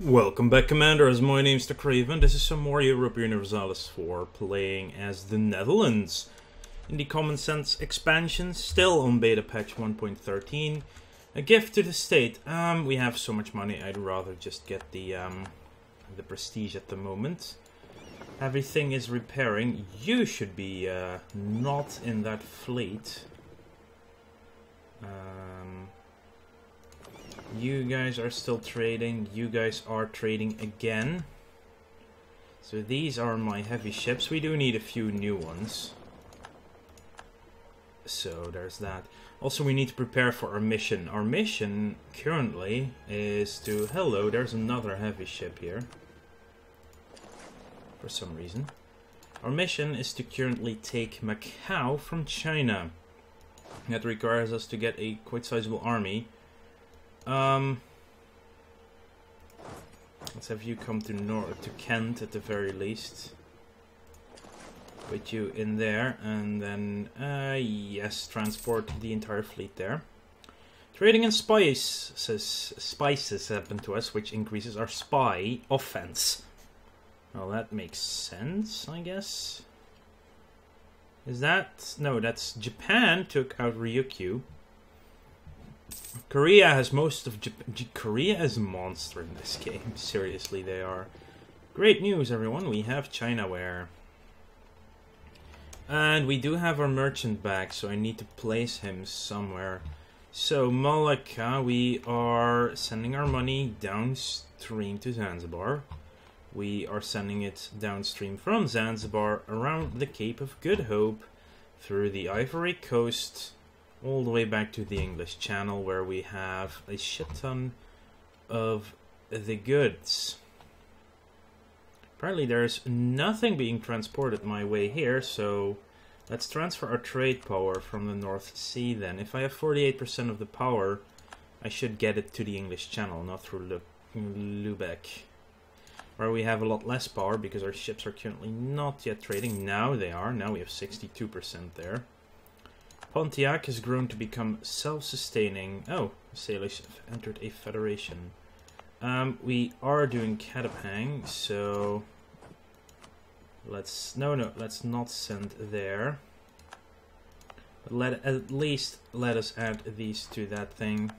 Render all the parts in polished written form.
Welcome back, Commanders. My name's the Craven. This is some more Europa Universalis 4 playing as the Netherlands in the Common Sense expansion, still on beta patch 1.13. A gift to the state. We have so much money, I'd rather just get the prestige at the moment. Everything is repairing. You should be not in that fleet. You guys are still trading. You guys are trading again. So these are my heavy ships. We do need a few new ones. So there's that. Also, we need to prepare for our mission. Our mission currently is to... Hello, there's another heavy ship here. For some reason. Our mission is to currently take Macau from China. That requires us to get a quite sizable army. Let's have you come to Kent at the very least. Put you in there, and then yes, transport the entire fleet there. Trading in spices happen to us, which increases our spy offense. Well, that makes sense, I guess. Is that... No, that's Japan took out Ryukyu. Korea has most of Korea is a monster in this game. Seriously, they are. Great news, everyone. We have Chinaware. And we do have our merchant back, so I need to place him somewhere. So, Malacca, we are sending our money downstream to Zanzibar. We are sending it downstream from Zanzibar around the Cape of Good Hope, through the Ivory Coast, all the way back to the English Channel, where we have a shit ton of the goods. Apparently there's nothing being transported my way here, so let's transfer our trade power from the North Sea then. If I have 48% of the power, I should get it to the English Channel, not through Lubeck. Where we have a lot less power because our ships are currently not yet trading. Now they are. Now we have 62% there. Pontiac has grown to become self-sustaining. Oh, sailors have entered a federation. We are doing Katapang, so let's let's not send there. At least let us add these to that thing.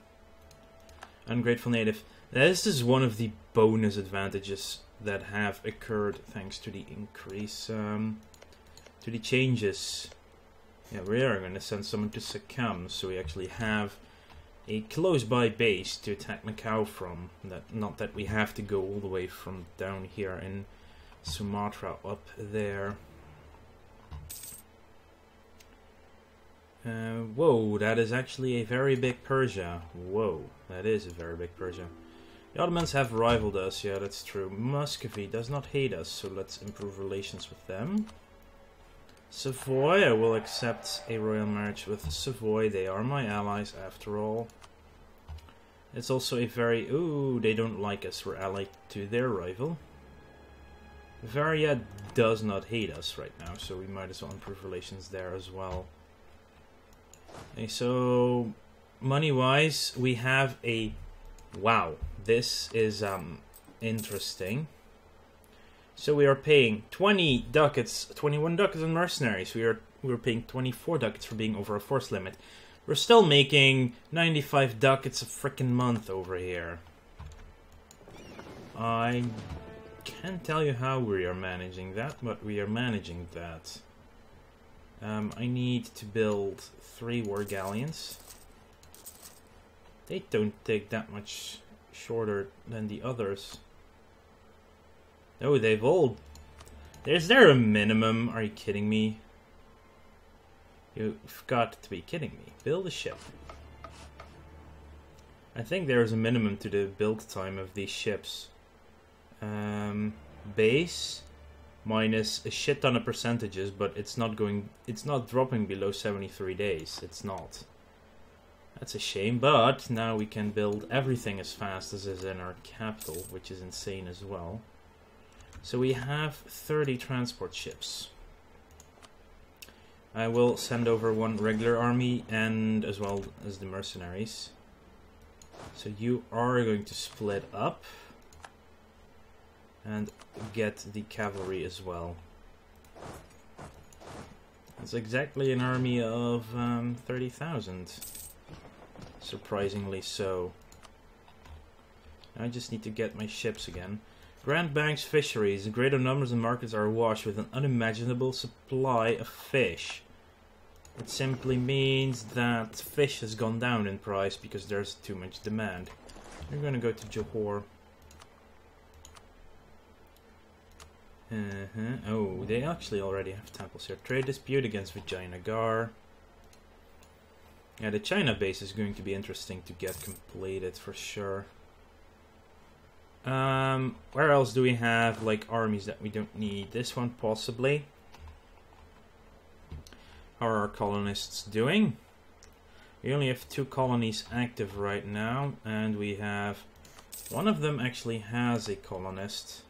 Ungrateful native. This is one of the bonus advantages that have occurred thanks to the increase, to the changes. Yeah, we are going to send someone to succumb, so we actually have a close-by base to attack Macau from. Not that we have to go all the way from down here in Sumatra up there. Whoa, that is actually a very big Persia. Whoa, that is a very big Persia. The Ottomans have rivaled us, yeah, that's true. Muscovy does not hate us, so let's improve relations with them. Savoy, I will accept a royal marriage with Savoy. They are my allies, after all. It's also a very... Ooh, they don't like us. We're allied to their rival. Varia does not hate us right now, so we might as well improve relations there as well. Okay, so money-wise, we have a... Wow, this is interesting. So we are paying 20 ducats, 21 ducats on mercenaries. We're paying 24 ducats for being over a force limit. We're still making 95 ducats a frickin' month over here. I can't tell you how we are managing that, but we are managing that. I need to build 3 war galleons. They don't take that much shorter than the others. Oh, they've all... Is there a minimum? Are you kidding me? You've got to be kidding me. Build a ship. I think there is a minimum to the build time of these ships. Base minus a shit ton of percentages, but it's not dropping below 73 days. It's not. That's a shame, but now we can build everything as fast as is in our capital, which is insane as well. So we have 30 transport ships. I will send over 1 regular army and as well as the mercenaries. So you are going to split up. And get the cavalry as well. It's exactly an army of 30,000. Surprisingly so. I just need to get my ships again. Grand Banks fisheries. Greater numbers and markets are awash with an unimaginable supply of fish. It simply means that fish has gone down in price because there's too much demand. We're gonna go to Johor. Oh, they actually already have temples here. Trade dispute against Vijayanagar. Yeah, the China base is going to be interesting to get completed for sure. Where else do we have like armies that we don't need? This one possibly. How are our colonists doing? We only have 2 colonies active right now, and we have one of them actually has a colonist.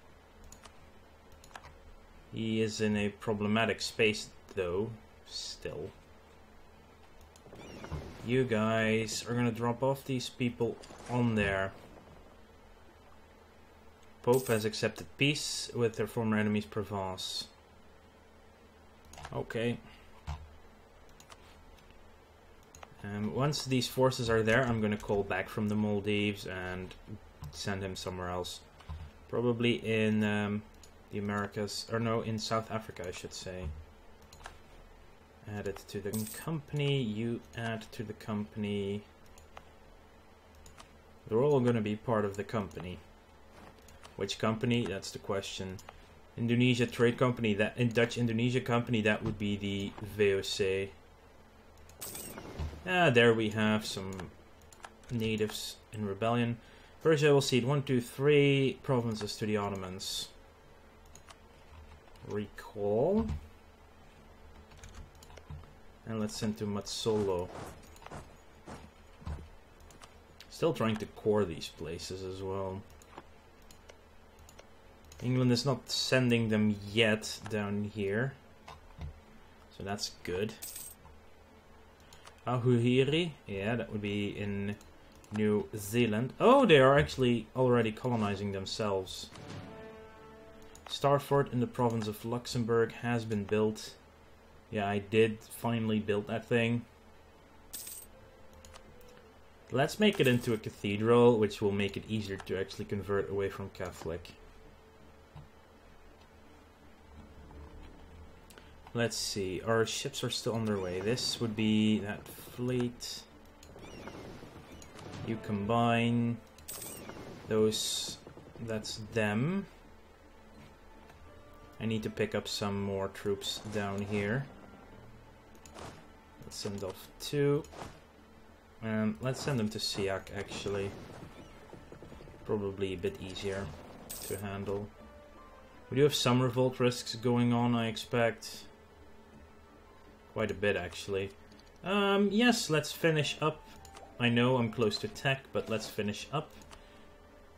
He is in a problematic space though, still. You guys are gonna drop off these people on there. Pope has accepted peace with their former enemies Provence. Okay. Once these forces are there, I'm gonna call back from the Maldives and send him somewhere else. Probably in the Americas, or no, in South Africa I should say. Add it to the company, you add to the company. They're all gonna be part of the company. Which company? That's the question. Indonesia Trade Company, that in Dutch Indonesia Company, that would be the VOC. There we have some natives in rebellion. Persia will cede 1, 2, 3 provinces to the Ottomans. Recall. And let's send to Matsolo. Still trying to core these places as well. England is not sending them yet down here. So that's good. Ahuhiri, yeah, that would be in New Zealand. Oh, they are actually already colonizing themselves. Star Fort in the province of Luxembourg has been built. Yeah, I did finally build that thing. Let's make it into a cathedral, which will make it easier to actually convert away from Catholic. Let's see, our ships are still on their way. This would be that fleet. You combine those, that's them. I need to pick up some more troops down here. Let's send off 2. Let's send them to Siak actually. Probably a bit easier to handle. We do have some revolt risks going on, I expect. Quite a bit, actually. Yes, let's finish up. I know I'm close to tech, but let's finish up.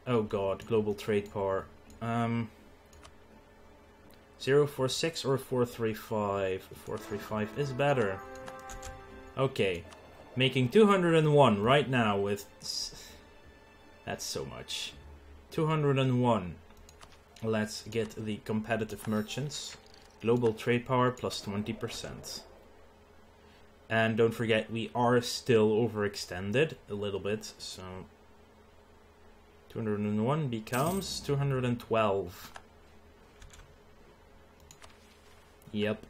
Oh god, global trade power. 046 or 435? 435 is better. Okay, making 201 right now with... That's so much. 201. Let's get the competitive merchants. Global trade power plus 20%. And don't forget, we are still overextended a little bit, so 201 becomes 212. Yep.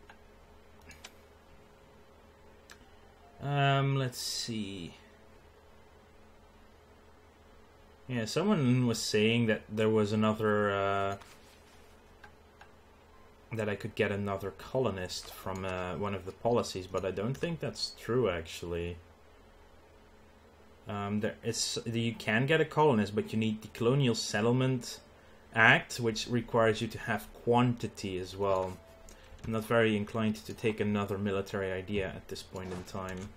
Let's see. Yeah, someone was saying that there was another that I could get another colonist from one of the policies, but I don't think that's true, actually. You can get a colonist, but you need the Colonial Settlement Act, which requires you to have quantity as well. I'm not very inclined to take another military idea at this point in time.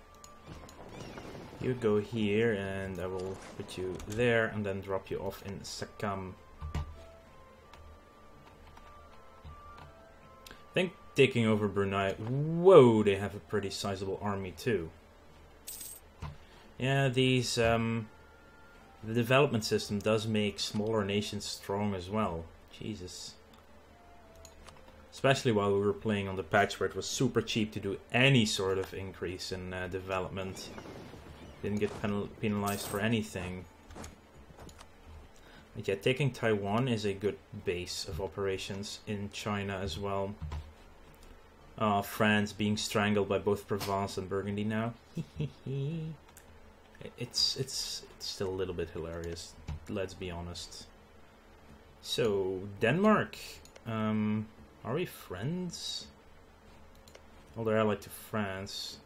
You go here, and I will put you there, and then drop you off in Sakam. I think taking over Brunei... Whoa, they have a pretty sizable army too. Yeah, these... the development system does make smaller nations strong as well. Jesus. Especially while we were playing on the patch where it was super cheap to do any sort of increase in development. Didn't get penalized for anything. But yeah, taking Taiwan is a good base of operations in China as well. France being strangled by both Provence and Burgundy now. It's still a little bit hilarious, let's be honest. So, Denmark. Are we friends? Well, they're allied to France.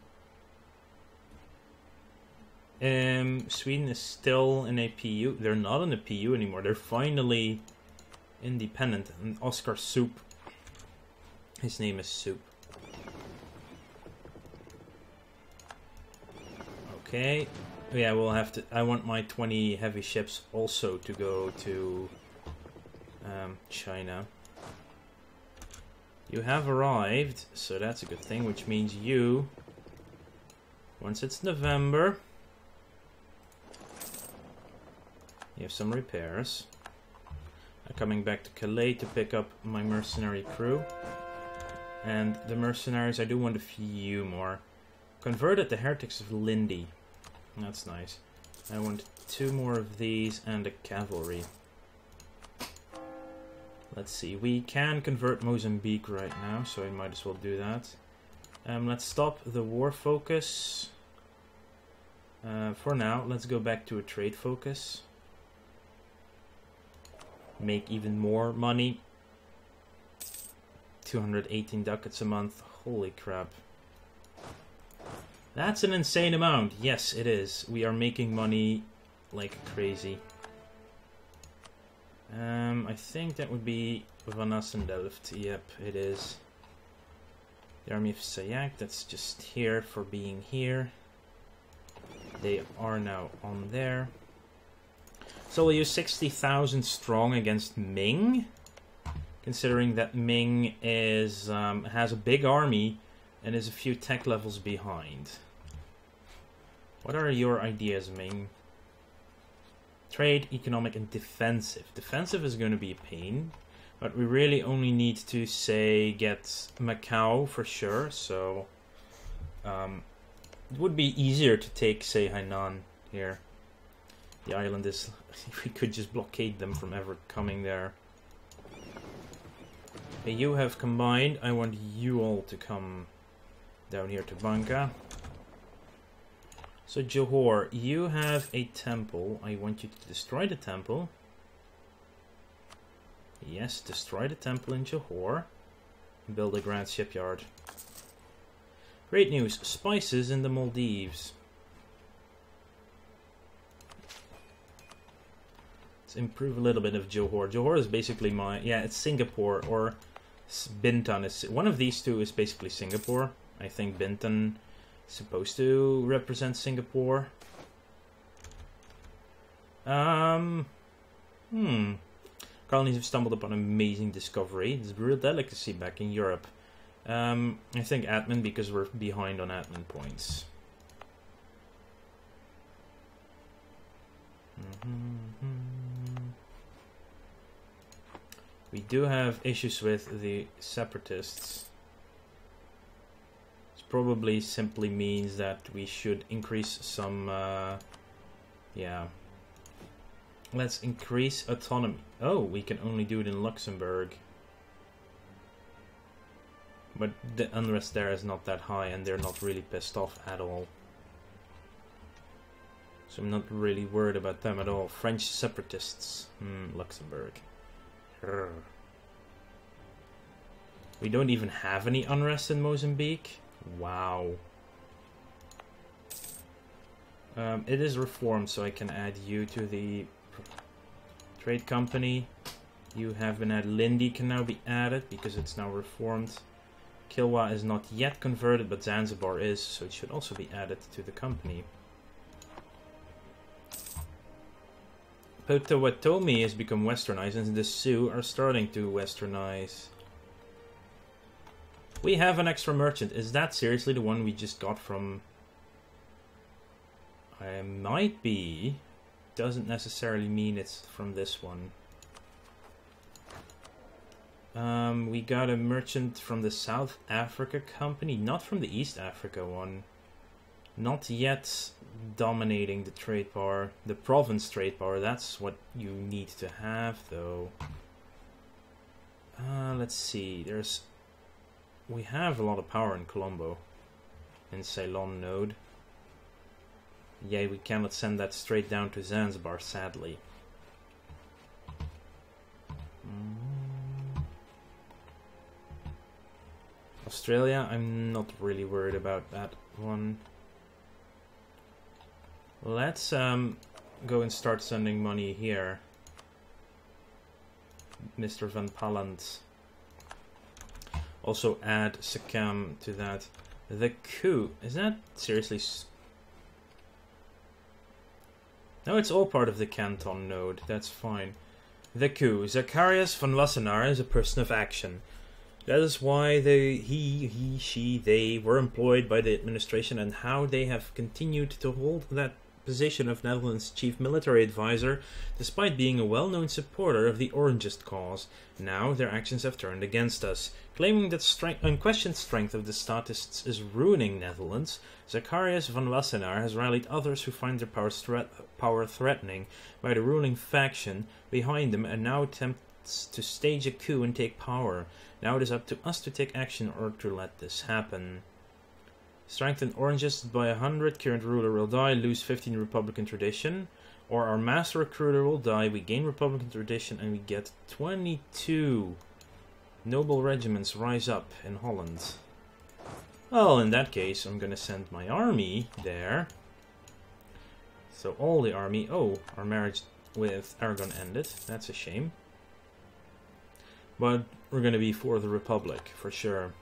Sweden is still in a PU. They're not in a PU anymore. They're finally independent. And Oscar Soup. His name is Soup. Okay. Yeah, we'll have to... I want my 20 heavy ships also to go to China. You have arrived, so that's a good thing, which means you, once it's November, you have some repairs. I'm coming back to Calais to pick up my mercenary crew. And the mercenaries, I do want a few more. Converted the heretics of Lindy. That's nice. I want 2 more of these and a cavalry. Let's see, we can convert Mozambique right now, so I might as well do that. Let's stop the war focus. For now, let's go back to a trade focus. Make even more money. 218 ducats a month, holy crap. That's an insane amount, yes it is. We are making money like crazy. I think that would be Van Assendelft. Yep, it is. The army of Sayak, that's just here for being here. They are now on there. So we'll use 60,000 strong against Ming. Considering that Ming is has a big army and is a few tech levels behind. What are your ideas, Ming? Trade, economic, and defensive. Defensive is going to be a pain, but we really only need to, say, get Macau for sure, so it would be easier to take, say, Hainan here. The island is... we could just blockade them from ever coming there. Okay, you have combined. I want you all to come down here to Banca. So Johor, you have a temple. I want you to destroy the temple. Yes, destroy the temple in Johor. Build a grand shipyard. Great news, spices in the Maldives. Let's improve a little bit of Johor. Johor is basically my... yeah, it's Singapore or Bintan. One of these two is basically Singapore. I think Bintan... supposed to represent Singapore. Colonies have stumbled upon an amazing discovery. It's a real delicacy back in Europe. I think admin, because we're behind on admin points. We do have issues with the separatists. Probably simply means that we should increase some, yeah. Let's increase autonomy. Oh, we can only do it in Luxembourg. But the unrest there is not that high and they're not really pissed off at all. So I'm not really worried about them at all. French separatists. Luxembourg. Grr. We don't even have any unrest in Mozambique. Wow. It is reformed, so I can add you to the trade company. You have been added. Lindy can now be added because it's now reformed. Kilwa is not yet converted, but Zanzibar is, so it should also be added to the company. Potawatomi has become westernized, and the Sioux are starting to westernize. We have an extra merchant. Is that seriously the one we just got from... I might be. Doesn't necessarily mean it's from this one. We got a merchant from the South Africa company, not from the East Africa one. Not yet dominating the trade power, the province trade power. That's what you need to have, though. Let's see. We have a lot of power in Colombo, in Ceylon node. Yay, we cannot send that straight down to Zanzibar, sadly. Australia, I'm not really worried about that one. Let's go and start sending money here. Mr. Van Palland. Also add Sakam to that. The coup, is that seriously... No, it's all part of the Canton node, that's fine. The coup, Zacharias van Wassenaar is a person of action. That is why he, she, they were employed by the administration, and how they have continued to hold that position of Netherlands' chief military advisor, despite being a well-known supporter of the Orangist cause. Now their actions have turned against us. Claiming that unquestioned strength of the statists is ruining Netherlands, Zacharias van Wassenaar has rallied others who find their power threatening by the ruling faction behind them, and now attempts to stage a coup and take power. Now it is up to us to take action or to let this happen. Strengthen Orangists by 100, current ruler will die, lose 15 Republican tradition. Or our master recruiter will die, we gain Republican tradition, and we get 22 noble regiments rise up in Holland. Well, in that case, I'm gonna send my army there. So all the army... Oh, our marriage with Aragon ended. That's a shame. But we're gonna be for the Republic, for sure.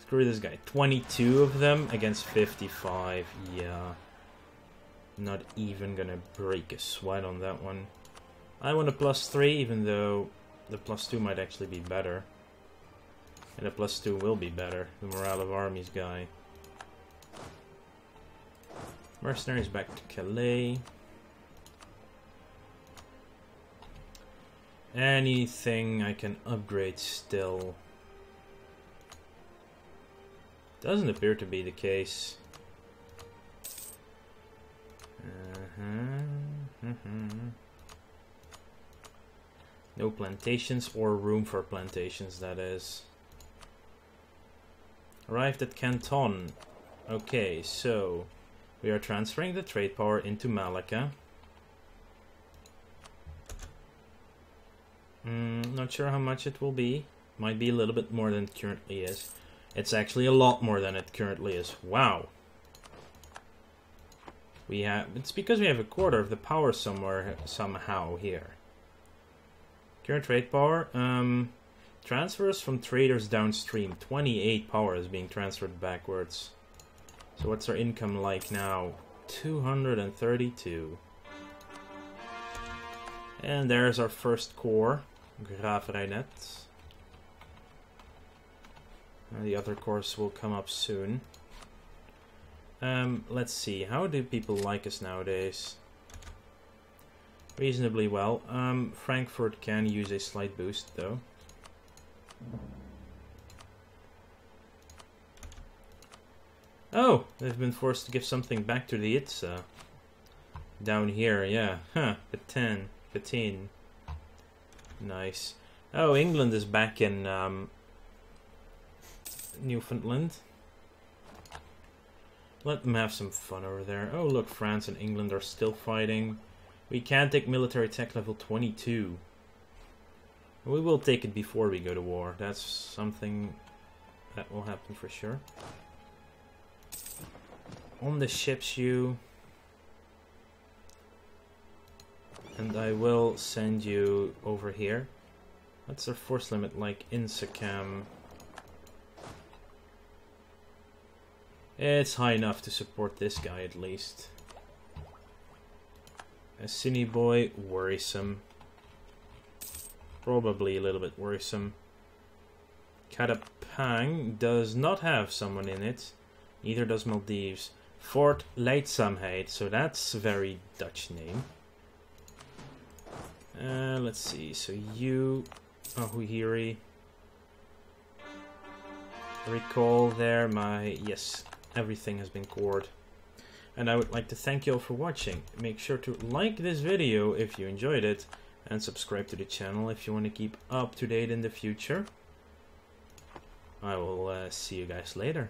Screw this guy. 22 of them against 55. Yeah. Not even gonna break a sweat on that one. I want a +3, even though the +2 might actually be better. And the +2 will be better. The morale of armies guy. Mercenaries back to Calais. Anything I can upgrade still. Doesn't appear to be the case. No plantations, or room for plantations, that is. Arrived at Canton. Okay, so we are transferring the trade power into Malacca. Not sure how much it will be. Might be a little bit more than it currently is. It's actually a lot more than it currently is. Wow. It's because we have a quarter of the power somehow here. Current trade power. Transfers from traders downstream. 28 power is being transferred backwards. So what's our income like now? 232. And there's our first core. Graaf Reinet. The other cores will come up soon. Let's see. How do people like us nowadays? Reasonably well. Frankfurt can use a slight boost, though. Oh! They've been forced to give something back to the ITSA. Down here, yeah. Huh. Patin. Nice. Oh, England is back in Newfoundland. Let them have some fun over there. Oh, look, France and England are still fighting. We can take military tech level 22. We will take it before we go to war. That's something that will happen for sure. On the ships, you. And I will send you over here. What's their force limit like in Sakam? It's high enough to support this guy at least. Assini boy, worrisome. Probably a little bit worrisome. Katapang does not have someone in it. Neither does Maldives. Fort Leidzaamheid, so that's a very Dutch name. Let's see. So you, Huhiri. Recall there yes, everything has been cored. And I would like to thank you all for watching. Make sure to like this video if you enjoyed it, and subscribe to the channel if you want to keep up to date in the future. I will see you guys later.